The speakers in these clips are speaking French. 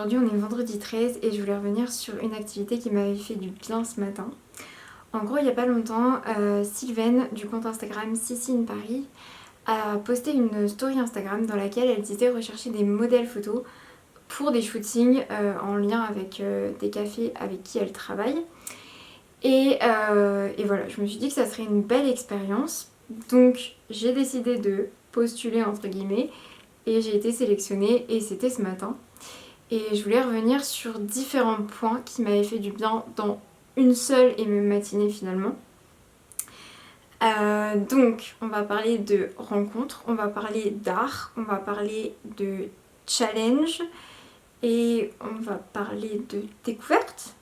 Aujourd'hui on est vendredi 13 et je voulais revenir sur une activité qui m'avait fait du bien ce matin. En gros il n'y a pas longtemps, Sylvaine du compte Instagram Sissi in Paris a posté une story Instagram dans laquelle elle disait rechercher des modèles photos pour des shootings en lien avec des cafés avec qui elle travaille. Et voilà, je me suis dit que ça serait une belle expérience. Donc j'ai décidé de postuler entre guillemets et j'ai été sélectionnée et c'était ce matin. Et je voulais revenir sur différents points qui m'avaient fait du bien dans une seule et même matinée finalement. Donc on va parler de rencontres, on va parler d'art, on va parler de challenge et on va parler de découverte.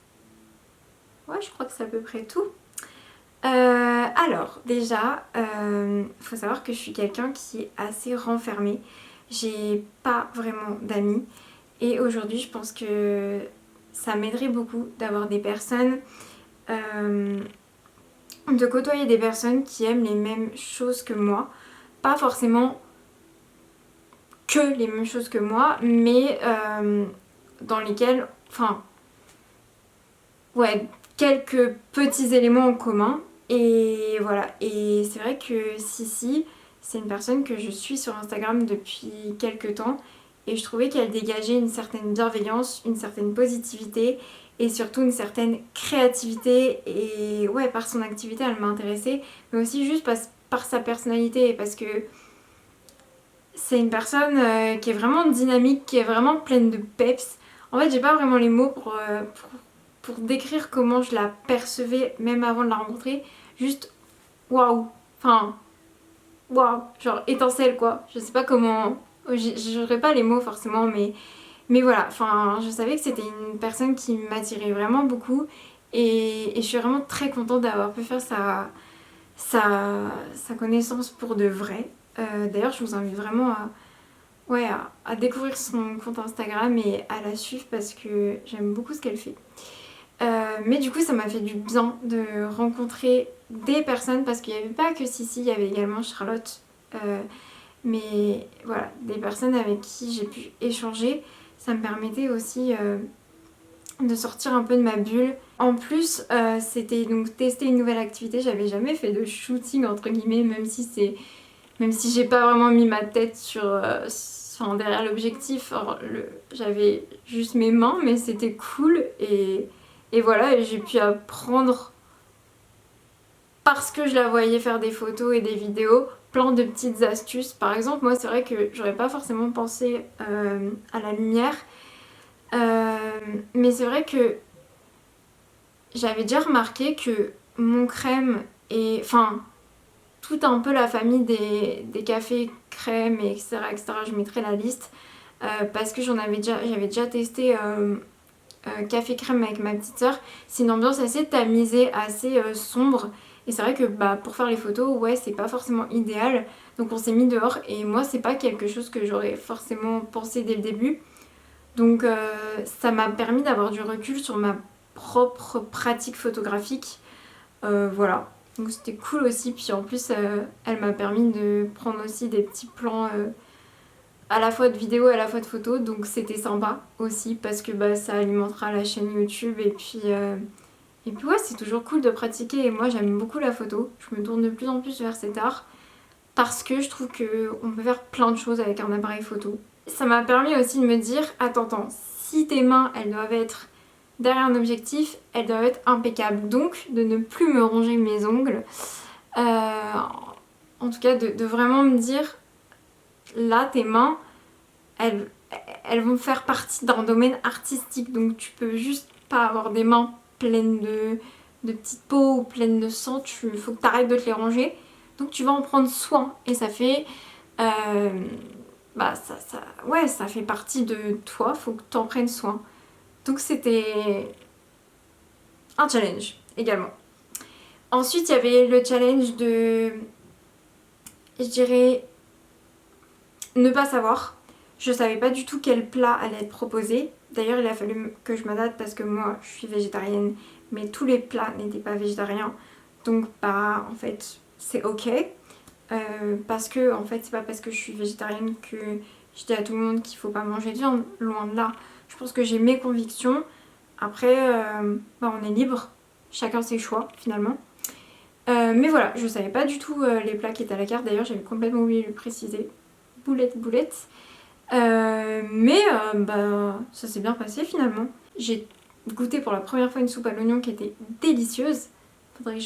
Ouais, je crois que c'est à peu près tout. Alors déjà, faut savoir que je suis quelqu'un qui est assez renfermé. J'ai pas vraiment d'amis. Et aujourd'hui, je pense que ça m'aiderait beaucoup d'avoir des personnes, de côtoyer des personnes qui aiment les mêmes choses que moi. Pas forcément que les mêmes choses que moi, mais dans lesquelles, enfin, ouais, quelques petits éléments en commun. Et voilà, et c'est vrai que Sissi, c'est une personne que je suis sur Instagram depuis quelques temps. Et je trouvais qu'elle dégageait une certaine bienveillance, une certaine positivité et surtout une certaine créativité. Et ouais, par son activité, elle m'a intéressée, mais aussi juste par sa personnalité, parce que c'est une personne qui est vraiment dynamique, qui est vraiment pleine de peps. En fait, j'ai pas vraiment les mots pour décrire comment je la percevais même avant de la rencontrer. Juste waouh, enfin waouh, genre étincelle quoi. Je sais pas comment, j'aurais pas les mots forcément, mais voilà, enfin je savais que c'était une personne qui m'attirait vraiment beaucoup et je suis vraiment très contente d'avoir pu faire sa connaissance pour de vrai. D'ailleurs je vous invite vraiment ouais, à découvrir son compte Instagram et à la suivre parce que j'aime beaucoup ce qu'elle fait. Mais du coup ça m'a fait du bien de rencontrer des personnes parce qu'il n'y avait pas que Sissi, il y avait également Charlotte. Mais voilà, des personnes avec qui j'ai pu échanger, ça me permettait aussi de sortir un peu de ma bulle. En plus, c'était donc tester une nouvelle activité. J'avais jamais fait de shooting entre guillemets, même si j'ai pas vraiment mis ma tête enfin, derrière l'objectif. J'avais juste mes mains, mais c'était cool et voilà, et j'ai pu apprendre parce que je la voyais faire des photos et des vidéos, plein de petites astuces. Par exemple, moi c'est vrai que j'aurais pas forcément pensé à la lumière, mais c'est vrai que j'avais déjà remarqué que mon crème et enfin toute un peu la famille des cafés crème et etc., je mettrai la liste parce que j'avais déjà testé café crème avec ma petite soeur. C'est une ambiance assez tamisée, assez sombre. Et c'est vrai que bah, pour faire les photos, ouais, c'est pas forcément idéal. Donc on s'est mis dehors et moi, c'est pas quelque chose que j'aurais forcément pensé dès le début. Donc ça m'a permis d'avoir du recul sur ma propre pratique photographique. Voilà. Donc c'était cool aussi. Puis en plus, elle m'a permis de prendre aussi des petits plans à la fois de vidéos et à la fois de photos, donc c'était sympa aussi parce que bah, ça alimentera la chaîne YouTube et puis ouais, c'est toujours cool de pratiquer et moi j'aime beaucoup la photo. Je me tourne de plus en plus vers cet art parce que je trouve qu'on peut faire plein de choses avec un appareil photo. Ça m'a permis aussi de me dire, attends, si tes mains elles doivent être derrière un objectif, elles doivent être impeccables, donc de ne plus me ronger mes ongles. En tout cas de vraiment me dire, là tes mains elles, elles vont faire partie d'un domaine artistique, donc tu peux juste pas avoir des mains pleines de petites peaux ou pleines de sang, il faut que tu arrêtes de te les ranger, donc tu vas en prendre soin et ça fait bah ouais, ça fait partie de toi, faut que tu en prennes soin. Donc c'était un challenge également. Ensuite il y avait le challenge de, je dirais, ne pas savoir. Je savais pas du tout quel plat allait être proposé. D'ailleurs, il a fallu que je m'adapte parce que moi, je suis végétarienne, mais tous les plats n'étaient pas végétariens. Donc, bah, en fait, c'est ok. Parce que, en fait, c'est pas parce que je suis végétarienne que je dis à tout le monde qu'il faut pas manger de viande. Loin de là. Je pense que j'ai mes convictions. Après, on est libre. Chacun ses choix finalement. Mais voilà, je savais pas du tout les plats qui étaient à la carte. D'ailleurs, j'avais complètement oublié de le préciser. Boulette. Ça s'est bien passé finalement. J'ai goûté pour la première fois une soupe à l'oignon qui était délicieuse. Faudrait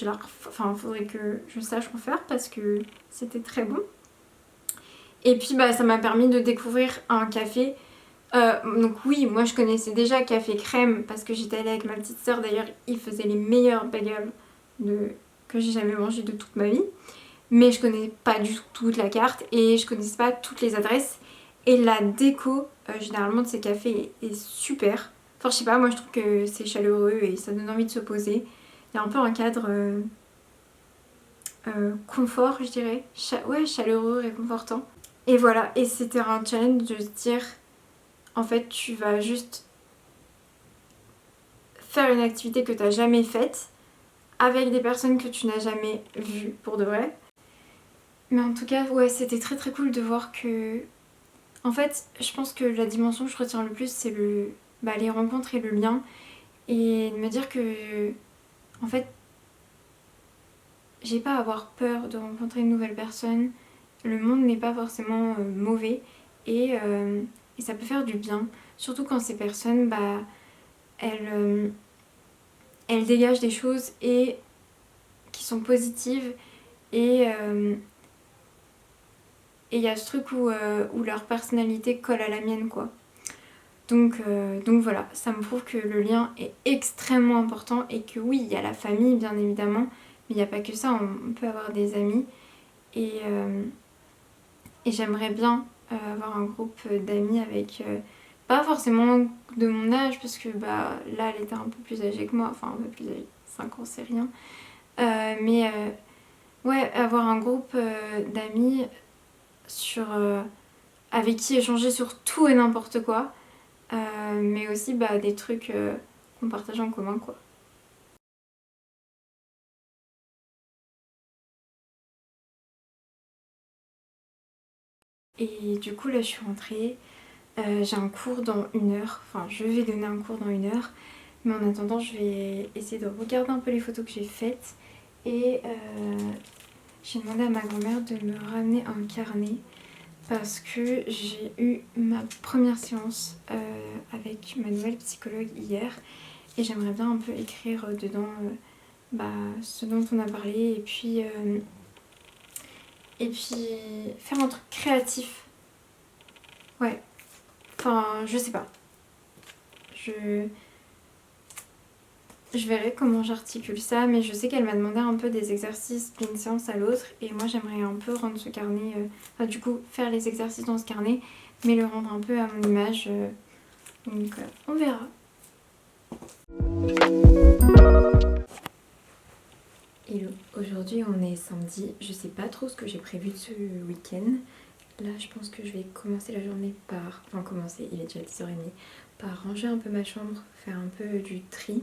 que je sache en faire parce que c'était très bon. Et puis ça m'a permis de découvrir un café. Donc oui, moi je connaissais déjà Café Crème parce que j'étais allée avec ma petite sœur. D'ailleurs, il faisait les meilleurs bagels que j'ai jamais mangé de toute ma vie. Mais je connais pas du tout toute la carte et je connaissais pas toutes les adresses. Et la déco, généralement de ces cafés est super. Enfin je sais pas, moi je trouve que c'est chaleureux et ça donne envie de se poser. Il y a un peu un cadre confort, je dirais. Chaleureux, réconfortant. Et voilà, et c'était un challenge de se dire, en fait, tu vas juste faire une activité que tu n'as jamais faite avec des personnes que tu n'as jamais vues pour de vrai. Mais en tout cas, ouais, c'était très très cool de voir que... En fait, je pense que la dimension que je retiens le plus, c'est les rencontres et le lien. Et de me dire que, en fait, j'ai pas à avoir peur de rencontrer une nouvelle personne. Le monde n'est pas forcément mauvais et ça peut faire du bien. Surtout quand ces personnes, elles dégagent des choses et qui sont positives et il y a ce truc où leur personnalité colle à la mienne quoi. Donc voilà, ça me prouve que le lien est extrêmement important et que oui, il y a la famille bien évidemment, mais il n'y a pas que ça, on peut avoir des amis et j'aimerais bien avoir un groupe d'amis avec pas forcément de mon âge parce que là elle était un peu plus âgée que moi, enfin un peu plus âgée, 5 ans c'est rien. Ouais, avoir un groupe d'amis avec qui échanger sur tout et n'importe quoi, mais aussi des trucs qu'on partage en commun quoi. Et du coup là je suis rentrée, j'ai un cours dans 1 heure, enfin je vais donner un cours dans 1 heure, mais en attendant je vais essayer de regarder un peu les photos que j'ai faites et j'ai demandé à ma grand-mère de me ramener un carnet parce que j'ai eu ma première séance avec ma nouvelle psychologue hier et j'aimerais bien un peu écrire dedans ce dont on a parlé et puis faire un truc créatif. Ouais, enfin je sais pas. Je verrai comment j'articule ça, mais je sais qu'elle m'a demandé un peu des exercices d'une séance à l'autre et moi j'aimerais un peu rendre ce carnet, du coup faire les exercices dans ce carnet, mais le rendre un peu à mon image, donc on verra. Hello, aujourd'hui on est samedi, je sais pas trop ce que j'ai prévu de ce week-end. Là je pense que je vais commencer la journée il est déjà 10h30, par ranger un peu ma chambre, faire un peu du tri.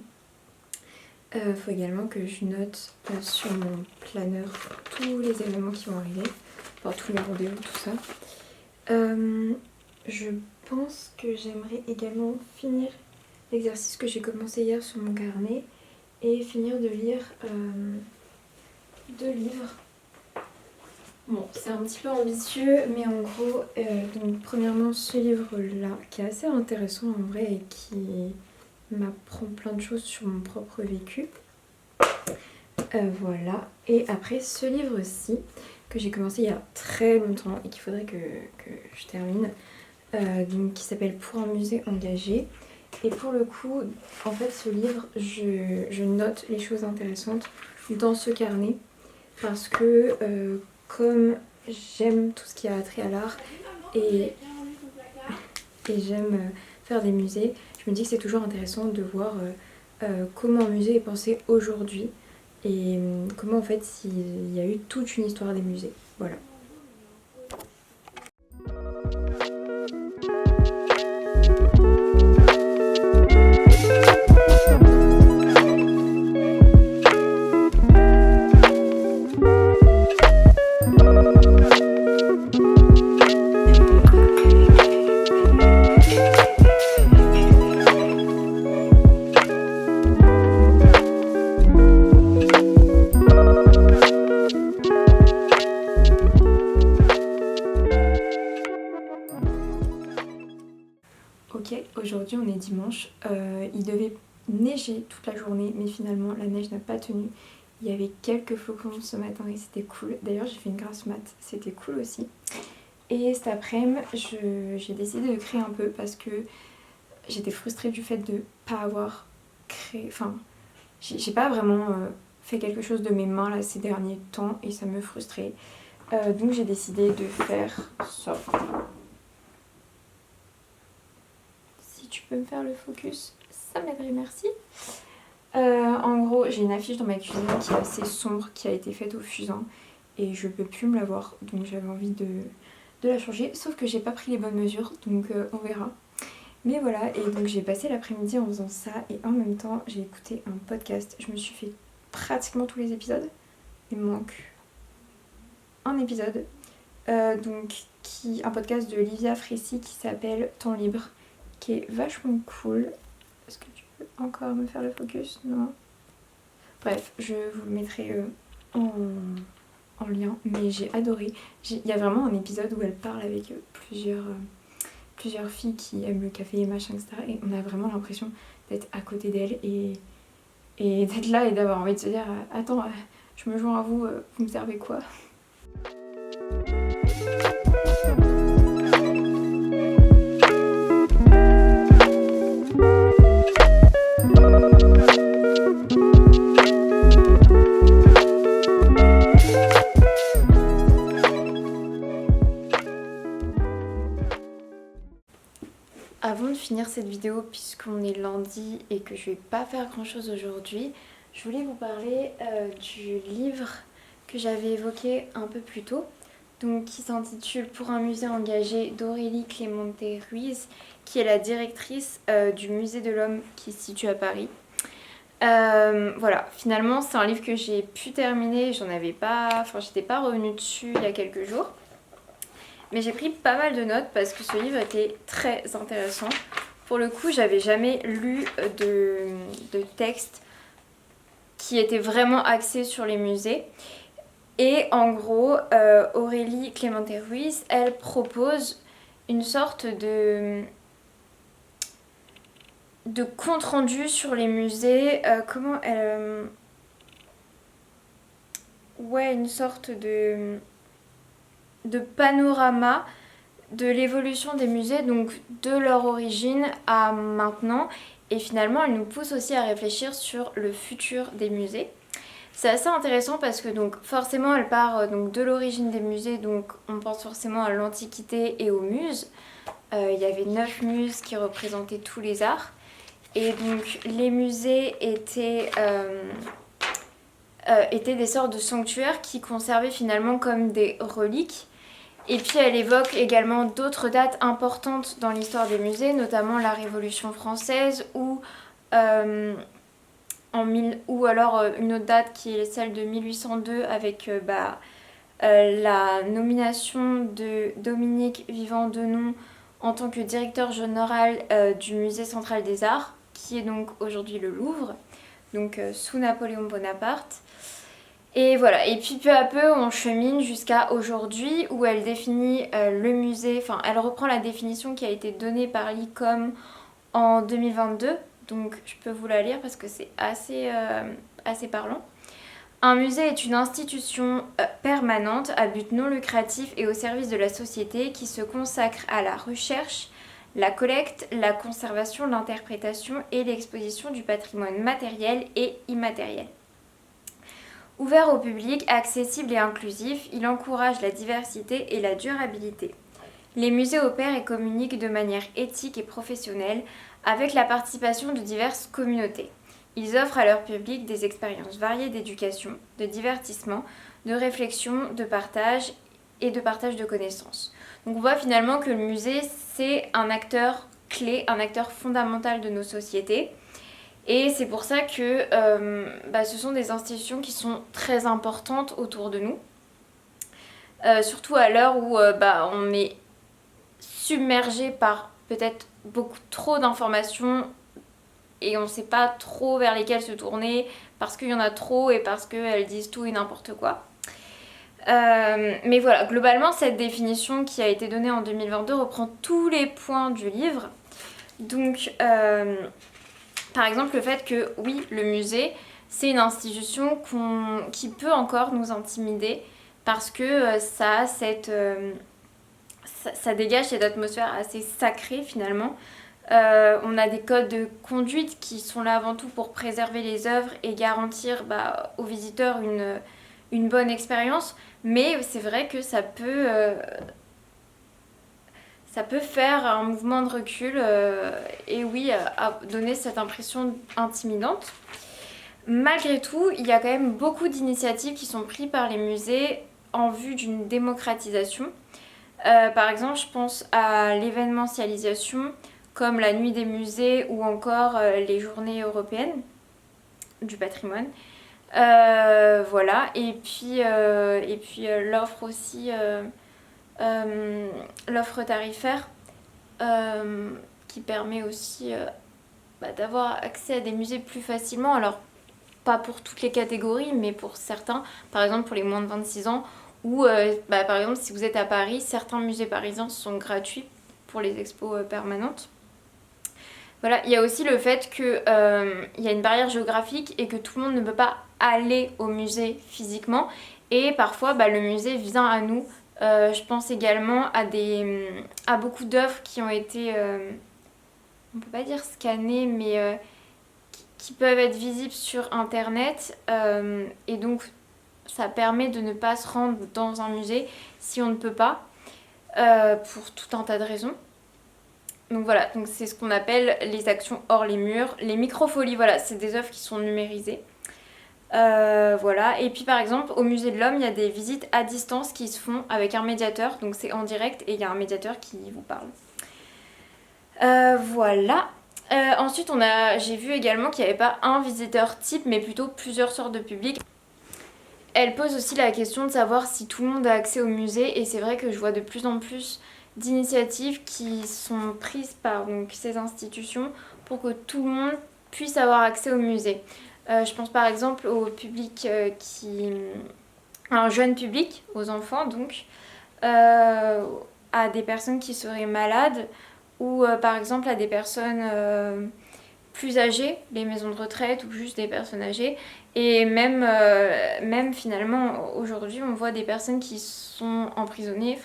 Faut également que je note sur mon planeur tous les événements qui vont arriver, enfin tous les rendez-vous, tout ça. Je pense que j'aimerais également finir l'exercice que j'ai commencé hier sur mon carnet et finir de lire 2 livres. Bon, c'est un petit peu ambitieux, mais en gros, donc premièrement ce livre-là, qui est assez intéressant en vrai et qui m'apprend plein de choses sur mon propre vécu. Voilà, et après ce livre-ci, que j'ai commencé il y a très longtemps et qu'il faudrait que je termine, donc qui s'appelle Pour un musée engagé. Et pour le coup, en fait ce livre, je note les choses intéressantes dans ce carnet parce que comme j'aime tout ce qui a trait à l'art et j'aime faire des musées, je me dis que c'est toujours intéressant de voir comment un musée est pensé aujourd'hui et comment en fait il y a eu toute une histoire des musées. Voilà. aujourd'hui on est dimanche, il devait neiger toute la journée mais finalement la neige n'a pas tenu. Il y avait quelques flocons ce matin et c'était cool. D'ailleurs j'ai fait une grasse mat, c'était cool aussi. Et cet après-midi j'ai décidé de créer un peu parce que j'étais frustrée du fait de pas avoir créé... Enfin, j'ai pas vraiment fait quelque chose de mes mains là ces derniers temps et ça me frustrait. Donc j'ai décidé de faire ça. Si tu peux me faire le focus, ça m'aiderait, merci. En gros, j'ai une affiche dans ma cuisine qui est assez sombre, qui a été faite au fusain et je peux plus me la voir, donc j'avais envie de la changer, sauf que j'ai pas pris les bonnes mesures, donc on verra. Mais voilà, et donc j'ai passé l'après-midi en faisant ça et en même temps j'ai écouté un podcast. Je me suis fait pratiquement tous les épisodes. Il me manque un épisode, un podcast de Livia Frécy qui s'appelle Temps libre, qui est vachement cool. Est-ce que tu peux encore me faire le focus? Non. Bref, je vous le mettrai en lien, mais j'ai adoré. Il y a vraiment un épisode où elle parle avec plusieurs filles qui aiment le café et machin, etc. Et on a vraiment l'impression d'être à côté d'elle et d'être là et d'avoir envie de se dire attends, je me joins à vous, vous me servez quoi? Avant de finir cette vidéo, puisqu'on est lundi et que je vais pas faire grand chose aujourd'hui, je voulais vous parler du livre que j'avais évoqué un peu plus tôt, donc qui s'intitule Pour un musée engagé d'Aurélie Clémente Ruiz, qui est la directrice du musée de l'Homme qui se situe à Paris. Voilà, finalement c'est un livre que j'ai pu terminer, j'étais pas revenue dessus il y a quelques jours. Mais j'ai pris pas mal de notes parce que ce livre était très intéressant. Pour le coup, j'avais jamais lu de texte qui était vraiment axé sur les musées. Et en gros, Aurélie Clémente Ruiz, elle propose une sorte de compte-rendu sur les musées. Une sorte de panorama de l'évolution des musées, donc de leur origine à maintenant, et finalement elle nous pousse aussi à réfléchir sur le futur des musées. C'est assez intéressant parce que donc forcément elle part donc de l'origine des musées, donc on pense forcément à l'Antiquité et aux muses. Il y avait 9 muses qui représentaient tous les arts, et donc les musées étaient des sortes de sanctuaires qui conservaient finalement comme des reliques. Et puis elle évoque également d'autres dates importantes dans l'histoire des musées, notamment la Révolution française ou alors une autre date qui est celle de 1802 avec la nomination de Dominique Vivant-Denon en tant que directeur général du Musée central des arts, qui est donc aujourd'hui le Louvre, donc sous Napoléon Bonaparte. Et voilà, et puis peu à peu on chemine jusqu'à aujourd'hui où elle définit le musée, elle reprend la définition qui a été donnée par l'ICOM en 2022, donc je peux vous la lire parce que c'est assez parlant. Un musée est une institution permanente à but non lucratif et au service de la société qui se consacre à la recherche, la collecte, la conservation, l'interprétation et l'exposition du patrimoine matériel et immatériel. Ouvert au public, accessible et inclusif, il encourage la diversité et la durabilité. Les musées opèrent et communiquent de manière éthique et professionnelle avec la participation de diverses communautés. Ils offrent à leur public des expériences variées d'éducation, de divertissement, de réflexion, de partage et de partage de connaissances. Donc on voit finalement que le musée, c'est un acteur clé, un acteur fondamental de nos sociétés. Et c'est pour ça que ce sont des institutions qui sont très importantes autour de nous. Surtout à l'heure où on est submergé par peut-être beaucoup trop d'informations et on ne sait pas trop vers lesquelles se tourner parce qu'il y en a trop et parce qu'elles disent tout et n'importe quoi. Mais voilà, globalement cette définition qui a été donnée en 2022 reprend tous les points du livre. Donc, par exemple, le fait que, oui, le musée, c'est une institution qui peut encore nous intimider parce que ça a ça dégage cette atmosphère assez sacrée finalement. On a des codes de conduite qui sont là avant tout pour préserver les œuvres et garantir aux visiteurs une bonne expérience. Mais c'est vrai que ça peut faire un mouvement de recul et oui, donner cette impression intimidante. Malgré tout, il y a quand même beaucoup d'initiatives qui sont prises par les musées en vue d'une démocratisation. Par exemple, je pense à l'événementialisation, comme la nuit des musées ou encore les journées européennes du patrimoine. Voilà, et puis l'offre aussi, l'offre tarifaire qui permet aussi d'avoir accès à des musées plus facilement. Alors, pas pour toutes les catégories, mais pour certains, par exemple pour les moins de 26 ans, ou par exemple si vous êtes à Paris, certains musées parisiens sont gratuits pour les expos permanentes. Voilà, il y a aussi le fait qu'il y a une barrière géographique et que tout le monde ne peut pas aller au musée physiquement. Et parfois, le musée vient à nous. Je pense également à beaucoup d'œuvres qui ont été, on peut pas dire scannées, mais qui peuvent être visibles sur internet. Et donc, ça permet de ne pas se rendre dans un musée si on ne peut pas, pour tout un tas de raisons. Donc voilà, donc c'est ce qu'on appelle les actions hors les murs. Les microfolies, voilà, c'est des œuvres qui sont numérisées. Voilà, et puis par exemple, au musée de l'Homme, il y a des visites à distance qui se font avec un médiateur, donc c'est en direct et il y a un médiateur qui vous parle. Voilà. Ensuite, j'ai vu également qu'il n'y avait pas un visiteur type, mais plutôt plusieurs sortes de publics. Elle pose aussi la question de savoir si tout le monde a accès au musée, et c'est vrai que je vois de plus en plus d'initiatives qui sont prises par ces institutions pour que tout le monde puisse avoir accès au musée. Je pense par exemple au public un jeune public, aux enfants donc, à des personnes qui seraient malades ou par exemple à des personnes plus âgées, les maisons de retraite ou juste des personnes âgées. Et même finalement aujourd'hui on voit des personnes qui sont emprisonnées,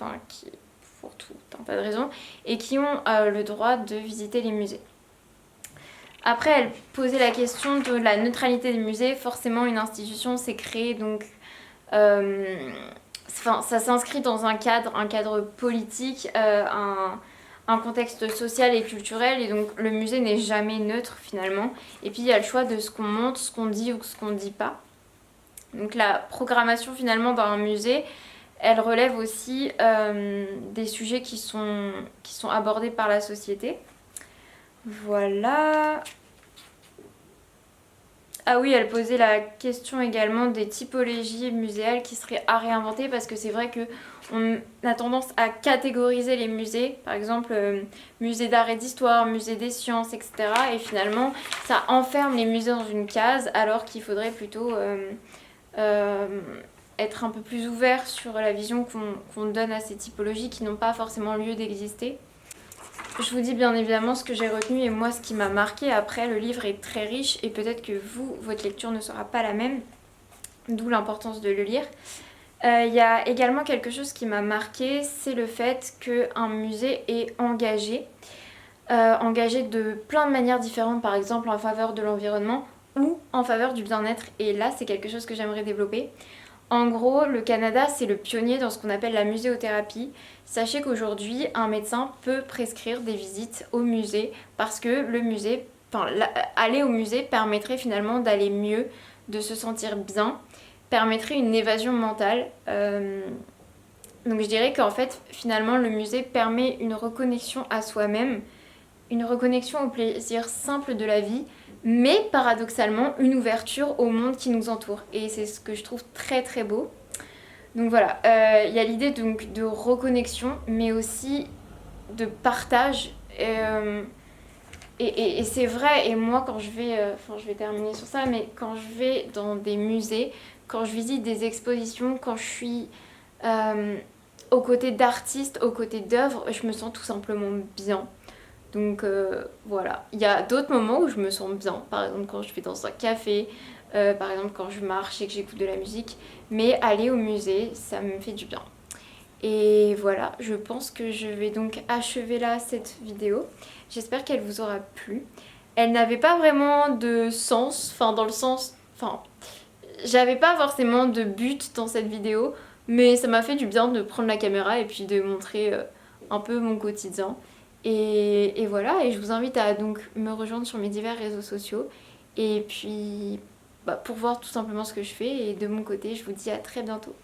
pour tout un tas de raisons, et qui ont le droit de visiter les musées. Après, elle posait la question de la neutralité des musées. Forcément, une institution s'est créée, donc ça s'inscrit dans un cadre politique, un contexte social et culturel, et donc le musée n'est jamais neutre finalement. Et puis il y a le choix de ce qu'on montre, ce qu'on dit ou ce qu'on ne dit pas. Donc la programmation finalement d'un musée, elle relève aussi des sujets qui sont abordés par la société. Voilà. Ah oui, elle posait la question également des typologies muséales qui seraient à réinventer, parce que c'est vrai qu'on a tendance à catégoriser les musées, par exemple musée d'art et d'histoire, musée des sciences, etc. Et finalement, ça enferme les musées dans une case, alors qu'il faudrait plutôt être un peu plus ouvert sur la vision qu'on donne à ces typologies qui n'ont pas forcément lieu d'exister. Je vous dis bien évidemment ce que j'ai retenu et moi ce qui m'a marqué. Après, le livre est très riche et peut-être que votre lecture ne sera pas la même, d'où l'importance de le lire. Il y a également quelque chose qui m'a marqué, c'est le fait qu'un musée est engagé de plein de manières différentes, par exemple en faveur de l'environnement ou en faveur du bien-être. Et là, c'est quelque chose que j'aimerais développer. En gros, le Canada, c'est le pionnier dans ce qu'on appelle la muséothérapie. Sachez qu'aujourd'hui, un médecin peut prescrire des visites au musée parce que aller au musée permettrait finalement d'aller mieux, de se sentir bien, permettrait une évasion mentale. Donc je dirais qu'en fait, finalement, le musée permet une reconnexion à soi-même, une reconnexion au plaisir simple de la vie, mais paradoxalement une ouverture au monde qui nous entoure. Et c'est ce que je trouve très très beau. Donc voilà, y a l'idée donc de reconnexion, mais aussi de partage. Et c'est vrai, et moi quand je vais, je vais terminer sur ça, mais quand je vais dans des musées, quand je visite des expositions, quand je suis aux côtés d'artistes, aux côtés d'œuvres, je me sens tout simplement bien. Donc voilà, il y a d'autres moments où je me sens bien, par exemple quand je vais dans un café, par exemple quand je marche et que j'écoute de la musique, mais aller au musée, ça me fait du bien. Et voilà, je pense que je vais donc achever là cette vidéo. J'espère qu'elle vous aura plu. Elle n'avait pas vraiment de sens, enfin dans le sens, enfin j'avais pas forcément de but dans cette vidéo, mais ça m'a fait du bien de prendre la caméra et puis de montrer un peu mon quotidien. Et voilà, et je vous invite à donc me rejoindre sur mes divers réseaux sociaux et puis pour voir tout simplement ce que je fais. Et de mon côté, je vous dis à très bientôt.